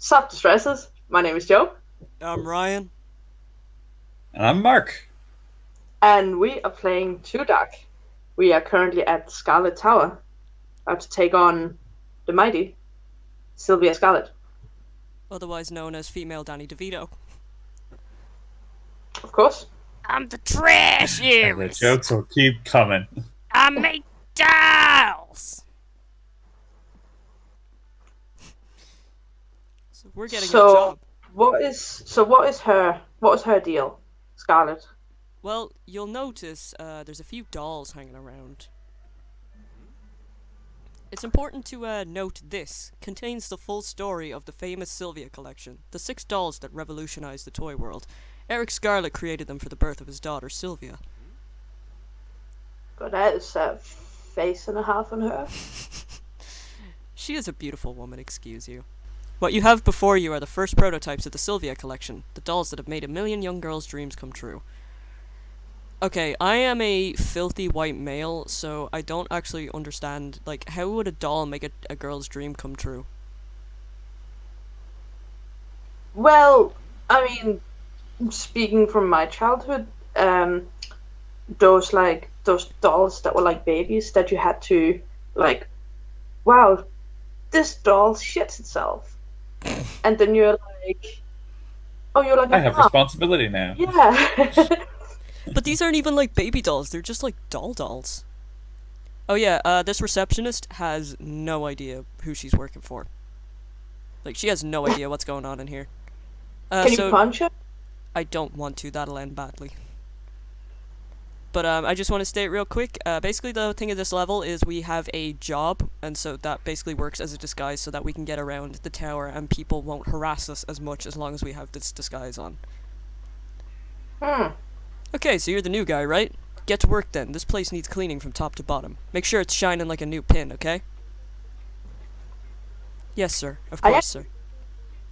Sup, distresses? My name is Joe, I'm Ryan. And I'm Mark. and we are playing Two Dark. We are currently at Scarlett Tower, about to take on the mighty Sylvia Scarlett. Otherwise known as female Danny DeVito. Of course. I'm the trash And the heiress. jokes will keep coming. I make dolls. So we're getting a So, job. what is her deal, Scarlett? Well, you'll notice there's a few dolls hanging around. It's important to note this contains the full story of the famous Sylvia collection, the 6 dolls that revolutionized the toy world. Eric Scarlett created them for the birth of his daughter Sylvia. But that is a face and a half on her. She is a beautiful woman, excuse you. What you have before you are the first prototypes of the Sylvia collection, the dolls that have made a million young girls' dreams come true. Okay, I am a filthy white male, so I don't actually understand, like, how would a doll make a girl's dream come true? Well, I mean, speaking from my childhood, those dolls that were like babies that you had to like, wow, this doll shits itself, and then you're like, oh, you're like I a have mom. responsibility now. Yeah. But these aren't even like baby dolls, they're just like dolls. Oh yeah, this receptionist has no idea who she's working for. Like, she has no idea what's going on in here. Can you So, punch her? I don't want to, that'll end badly. But I just want to state real quick. Basically, the thing of this level is we have a job, and so that basically works as a disguise so that we can get around the tower and people won't harass us as much as long as we have this disguise on. Hmm. Okay, so you're the new guy, right? Get to work then. This place needs cleaning from top to bottom. Make sure it's shining like a new pin, okay? Yes, sir. Of I course, ac- sir.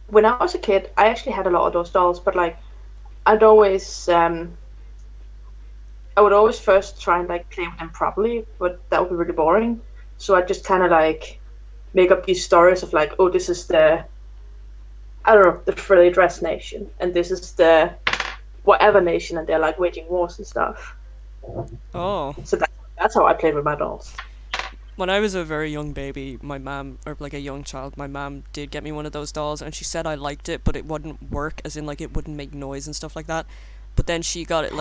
when I was a kid, I actually had a lot of those dolls, but like, I'd always I would always first try and like play with them properly, but that would be really boring. So I just kind of like make up these stories of like, oh, this is the I don't know the frilly dress nation, and this is the whatever nation, and they're like waging wars and stuff. Oh. So that's how I played with my dolls. When I was a very young baby, my mom, or like a young child, my mom did get me one of those dolls, and she said I liked it, but it wouldn't work, as in, like, it wouldn't make noise and stuff like that. But then she got it,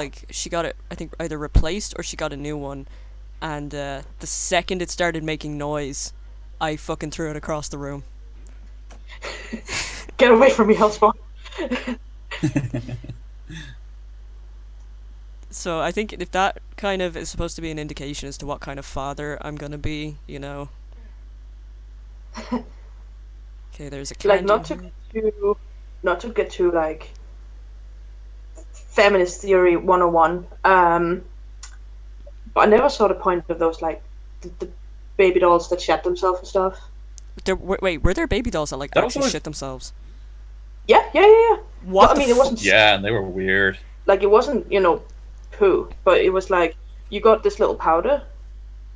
I think, either replaced or she got a new one, and the second it started making noise, I fucking threw it across the room. Get away from me, Hellspawn. So I think if that kind of is supposed to be an indication as to what kind of father I'm gonna be, you know. Okay, there's a Like candy in here. not to get too like feminist theory 101. But I never saw the point of those like the baby dolls that shat themselves and stuff. Wait, were there baby dolls that like That was actually always shit themselves? Yeah. But What I the mean, it wasn't yeah, and they were weird. like it wasn't poo, but it was like you got this little powder,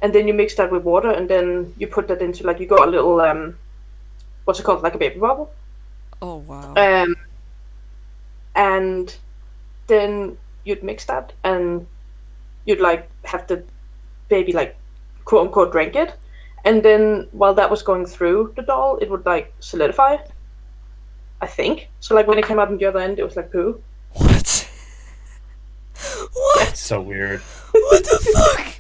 and then you mix that with water, and then you put that into like you got a little what's it called, like a baby bubble, Oh wow. um, and then you'd mix that, and you'd like have the baby like quote unquote drink it, and then while that was going through the doll, it would like solidify. I think so. Like when it came out on the other end, it was like poo. What? That's What? so weird. What the fuck?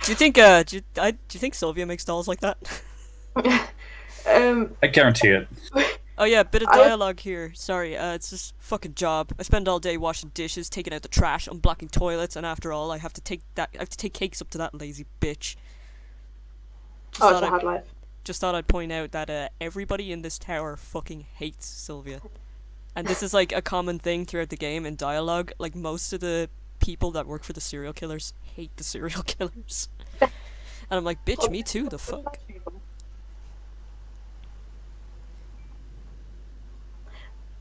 Do you think do you think Sylvia makes dolls like that? um, I guarantee it. Oh yeah, bit of I dialogue here. Sorry, it's just fucking job. I spend all day washing dishes, taking out the trash, unblocking toilets, and after all, I have to take cakes up to that lazy bitch. Just oh, it's thought a I hard life. just thought I'd point out that everybody in this tower fucking hates Sylvia. And this is like a common thing throughout the game in dialogue. Like, most of the people that work for the serial killers hate the serial killers. And I'm like, bitch, me too, the fuck?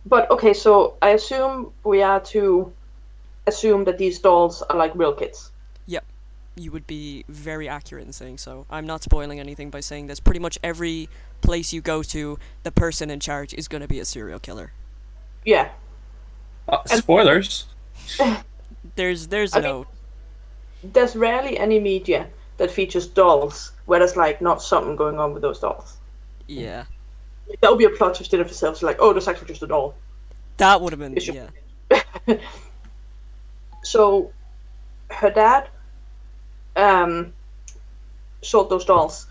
But okay, so I assume we are to assume that these dolls are like real kids. Yep. you would be very accurate in saying so. I'm not spoiling anything by saying this. Pretty much every place you go to, the person in charge is going to be a serial killer. Yeah. And Spoilers. There's I mean, no. there's rarely any media that features dolls where there's like not something going on with those dolls. Yeah. Like, that would be a plot twist in of itself. So like, oh, there's actually just a doll. That would have been. It's just... Yeah. So, her dad sold those dolls,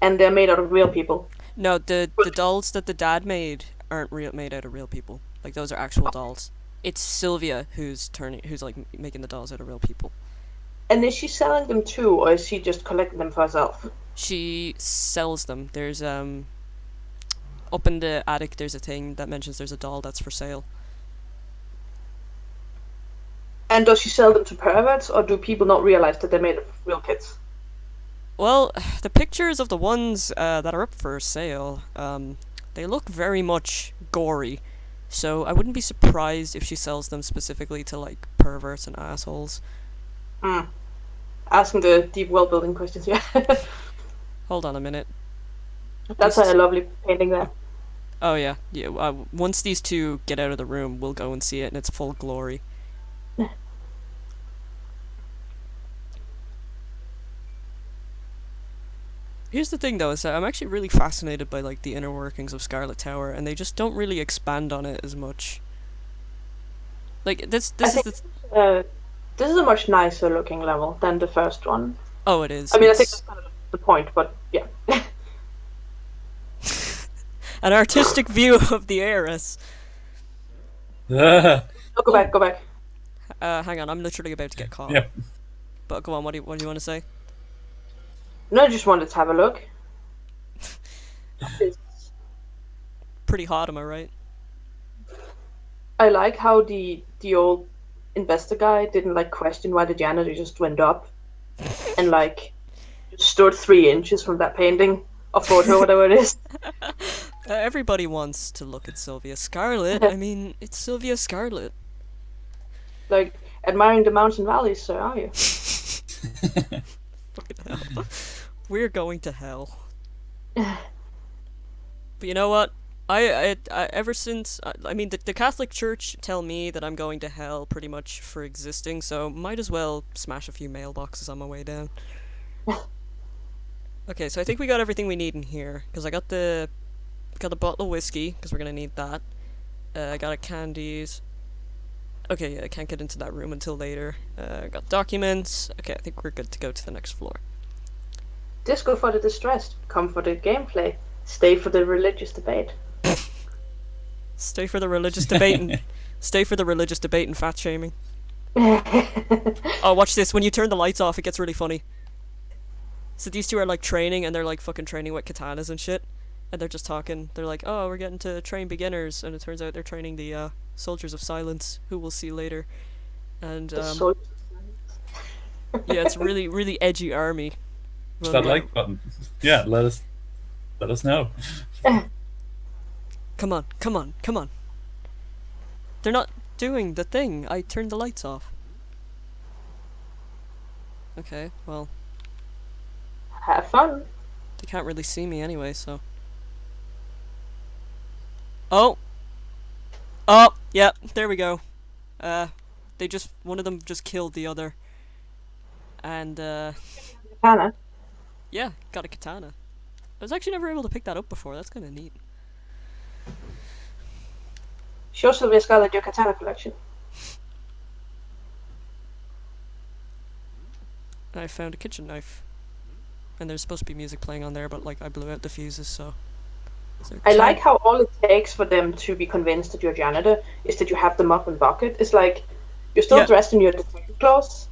and they're made out of real people. No, the dolls that the dad made aren't made out of real people. Like those are actual dolls. It's Sylvia who's like making the dolls out of real people. And is she selling them too, or is she just collecting them for herself? She sells them. There's up in the attic there's a thing that mentions there's a doll that's for sale. And does she sell them to perverts, or do people not realize that they're made of real kids? Well, the pictures of the ones that are up for sale, they look very much gory. So I wouldn't be surprised if she sells them specifically to like perverts and assholes. Asking the deep world building questions here. Hold on a minute. That's a lovely painting there. Oh yeah. Once these two get out of the room, we'll go and see it in its full glory. Here's the thing, though, is that I'm actually really fascinated by like the inner workings of Scarlett Tower, and they just don't really expand on it as much. Like this is this is a much nicer looking level than the first one. Oh, it is. I mean, I think that's kind of the point, but yeah. An artistic view of the heiress. Oh, go back. Hang on, I'm literally about to get caught. Yep. But go on, what do you want to say? No, I just wanted to have a look. Pretty hot, am I right? I like how the old investor guy didn't like question why the janitor just went up and like stood 3 inches from that painting or photo, whatever it is. Everybody wants to look at Sylvia Scarlett. I mean, it's Sylvia Scarlett. Like, admiring the mountains and valleys, sir, are you? Fucking hell. We're going to hell. But you know what? I ever since I mean the Catholic Church tell me that I'm going to hell pretty much for existing, so might as well smash a few mailboxes on my way down. Okay, so I think we got everything we need in here because I got a bottle of whiskey because we're gonna need that. I got a candies. Okay, yeah, I can't get into that room until later. Got documents. Okay, I think we're good to go to the next floor. Disco for the distressed, come for the gameplay, stay for the religious debate. Stay for the religious debate and stay for the religious debate and fat shaming. Oh, watch this. When you turn the lights off, it gets really funny. So these two are like training, and they're like fucking training with katanas and shit, and they're just talking. They're like, "Oh, we're getting to train beginners," and it turns out they're training the soldiers of silence, who we'll see later. And yeah, it's really really edgy army. Well, that like button. Yeah, let us know. Come on. They're not doing the thing. I turned the lights off. Okay, well. Have fun. They can't really see me anyway, so. Oh! Oh, yeah, there we go. One of them just killed the other. And, Katana. yeah, got a katana. I was actually never able to pick that up before, that's kinda neat. Show Sylvia Scarlett your katana collection. I found a kitchen knife. And there's supposed to be music playing on there, but like I blew out the fuses, so. I like how all it takes for them to be convinced that you're a janitor is that you have the mop and bucket. It's like you're still dressed in your detective clothes,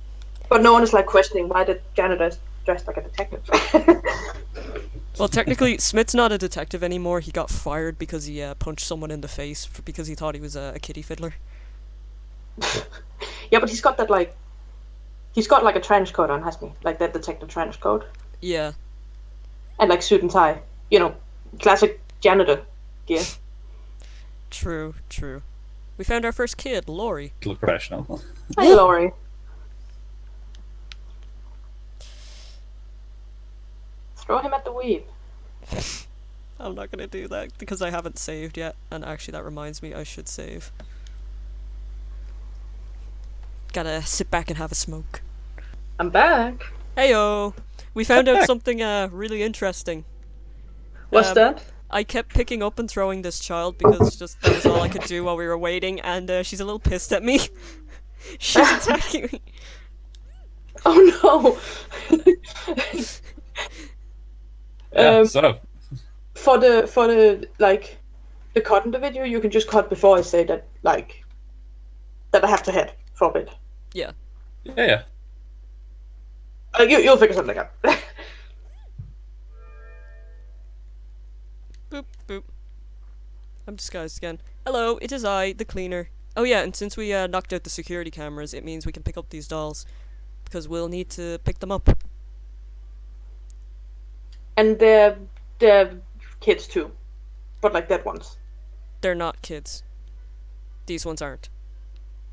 but no one is like questioning why the janitor is dressed like a detective. Well, technically, Smith's not a detective anymore. He got fired because he punched someone in the face because he thought he was a kitty fiddler. Yeah, but he's got that like. He's got like a trench coat on, hasn't he? Like that detective trench coat. Yeah. And like suit and tie. You know, classic janitor gear. True. We found our first kid, Lori. Look professional. Hi, Lori. Throw him at the weave. I'm not gonna do that because I haven't saved yet. And actually, that reminds me, I should save. Gotta sit back and have a smoke. I'm back. Heyo! We found out something really interesting. What's that? I kept picking up and throwing this child because just that was all I could do while we were waiting, and she's a little pissed at me. She's attacking me. Oh no! Yeah, so For the like the cut in the video, you can just cut before I say that that I have to head for a bit. Yeah. yeah. You'll figure something out. Boop, boop. I'm disguised again. Hello, it is I, the cleaner. Oh yeah, and since we knocked out the security cameras, it means we can pick up these dolls. Because we'll need to pick them up. And they're kids too, but like dead ones. They're not kids. These ones aren't.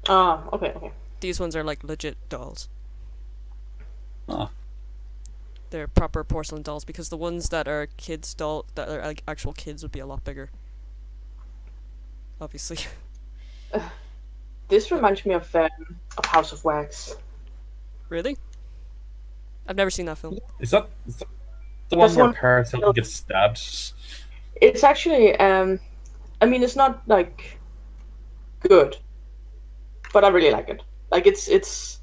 Ah, okay. These ones are like legit dolls. Oh. They're proper porcelain dolls, because the ones that are that are like actual kids would be a lot bigger. Obviously. This reminds me of House of Wax. Really? I've never seen that film. Is that the one That's where one- Paris Hilton gets stabbed? It's actually I mean, it's not like good, but I really like it. Like it's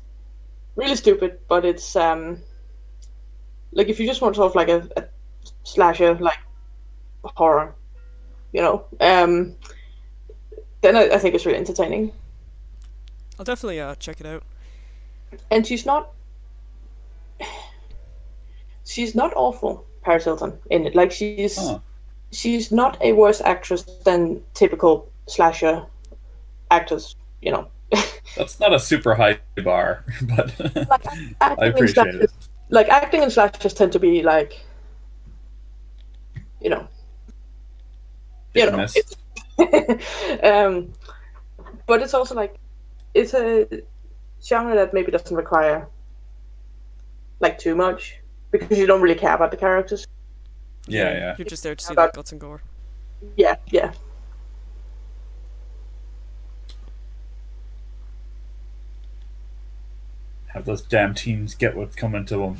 really stupid, but it's like if you just want sort of like a slasher, like horror, you know, then I think it's really entertaining. I'll definitely check it out. And she's not awful, Paris Hilton, in it. Like she's not a worse actress than typical slasher actors, you know. That's not a super high bar, but Like, I appreciate it. Like acting in slashers tend to be like, you know, Hit and miss. it's, but it's also like it's a genre that maybe doesn't require like too much because you don't really care about the characters. Yeah. You're just there to see the guts and gore. Yeah. Have those damn teams get what's coming to them.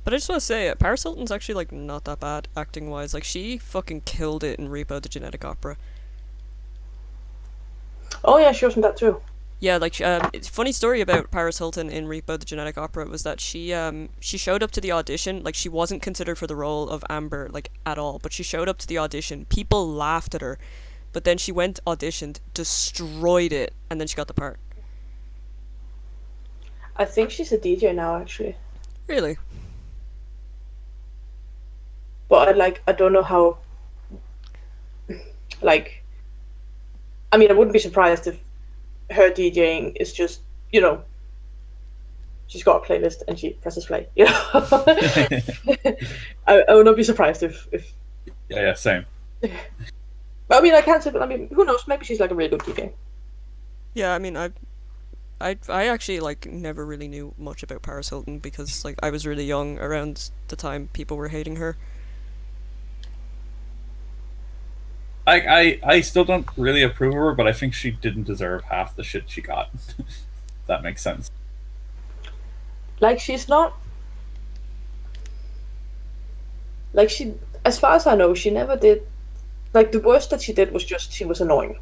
But I just want to say, Paris Hilton's actually like not that bad acting wise. Like she fucking killed it in Repo the Genetic Opera. Oh yeah, she was in that too. Yeah, like it's a funny story about Paris Hilton in Repo the Genetic Opera was that she showed up to the audition, like she wasn't considered for the role of Amber like at all, but she showed up to the audition. People laughed at her, but then she went auditioned, destroyed it, and then she got the part. I think she's a DJ now, actually. Really? But I don't know how. Like, I mean, I wouldn't be surprised if her DJing is just, you know, she's got a playlist and she presses play. You know, I would not be surprised if. Yeah, same. But I mean, I can't say. But I mean, who knows? Maybe she's like a really good DJ. Yeah, I mean, I actually like never really knew much about Paris Hilton because like I was really young around the time people were hating her. I still don't really approve of her, but I think she didn't deserve half the shit she got. That makes sense. Like she's not. Like she, as far as I know, she never did. Like the worst that she did was just she was annoying,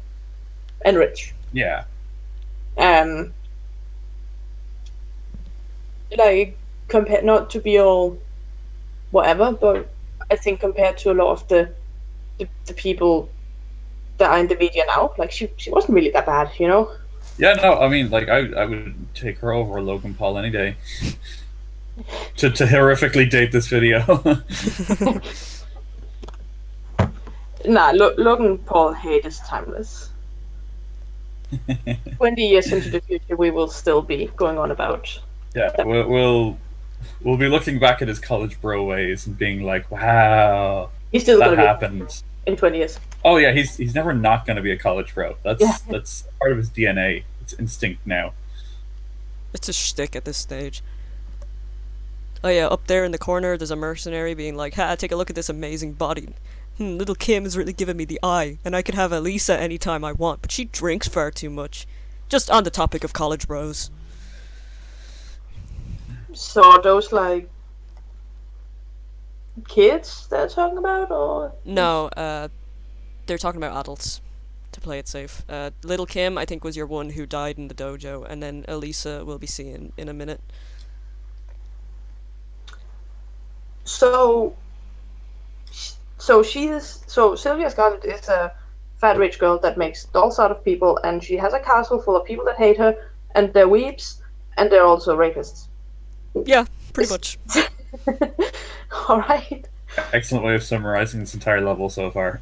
and rich. Yeah. Like compared, not to be all whatever, but I think compared to a lot of the people that are in the media now, like she wasn't really that bad, you know. Yeah, no, I mean, like I would take her over Logan Paul any day. to horrifically date this video. Nah, Logan Paul hate is timeless. 20 years into the future, we will still be going on about. Yeah, we'll be looking back at his college bro ways and being like, "Wow, He's still that going to happened." be in 20 years. Oh yeah, he's never not going to be a college bro. Yeah. That's part of his DNA. It's instinct now. It's a shtick at this stage. Oh yeah, up there in the corner, there's a mercenary being like, "Ha! Take a look at this amazing body. Little Kim is really giving me the eye, and I could have Elisa anytime I want, but she drinks far too much." Just on the topic of college bros. So are those like kids they're talking about, or No, they're talking about adults. To play it safe. Little Kim, I think, was your one who died in the dojo, and then Elisa we'll be seeing in a minute. so? So Sylvia Scarlett is a fat rich girl that makes dolls out of people, and she has a castle full of people that hate her, and they're weeps, and they're also rapists. Yeah, pretty much. All right. Excellent way of summarizing this entire level so far.